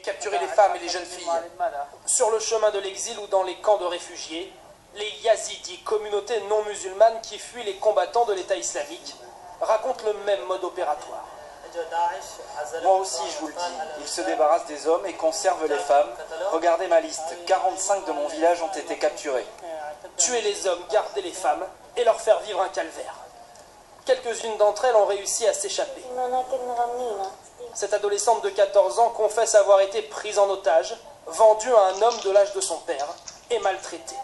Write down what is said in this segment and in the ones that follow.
capturer les femmes et les jeunes filles. Sur le chemin de l'exil ou dans les camps de réfugiés, les Yazidis, communauté non musulmane qui fuient les combattants de l'État islamique, racontent le même mode opératoire. Moi aussi, je vous le dis, ils se débarrassent des hommes et conservent les femmes. Regardez ma liste, 45 de mon village ont été capturés. Tuer les hommes, garder les femmes et leur faire vivre un calvaire. Quelques-unes d'entre elles ont réussi à s'échapper. Cette adolescente de 14 ans confesse avoir été prise en otage, vendue à un homme de l'âge de son père et maltraitée.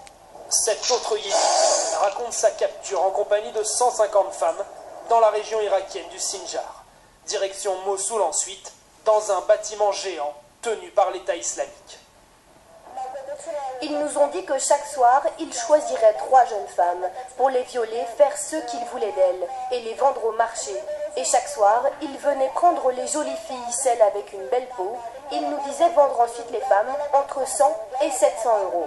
Cette autre yézidi raconte sa capture en compagnie de 150 femmes dans la région irakienne du Sinjar. Direction Mossoul ensuite, dans un bâtiment géant tenu par l'État islamique. Ils nous ont dit que chaque soir, ils choisiraient 3 jeunes femmes pour les violer, faire ce qu'ils voulaient d'elles et les vendre au marché. Et chaque soir, ils venaient prendre les jolies filles, celles avec une belle peau. Ils nous disaient vendre ensuite les femmes entre 100 et 700 euros.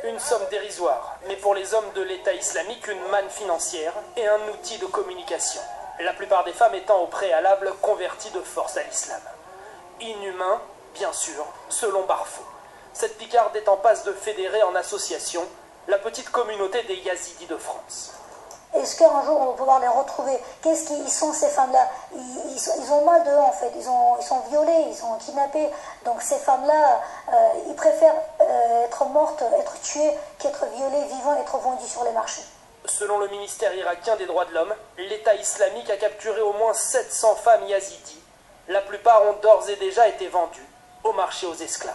Une somme dérisoire, mais pour les hommes de l'État islamique, une manne financière et un outil de communication. La plupart des femmes étant au préalable converties de force à l'islam. Inhumain, bien sûr, selon Barfo. Cette picarde est en passe de fédérer en association la petite communauté des Yazidis de France. Est-ce qu'un jour on va pouvoir les retrouver? Qu'est-ce qu'ils sont ces femmes-là? Ils ont mal d'eux en fait, ils sont violés, ils sont kidnappés. Donc ces femmes-là, ils préfèrent être mortes, être tuées, qu'être violées, vivant, être vendues sur les marchés. Selon le ministère irakien des droits de l'homme, l'État islamique a capturé au moins 700 femmes yazidis. La plupart ont d'ores et déjà été vendues au marché aux esclaves.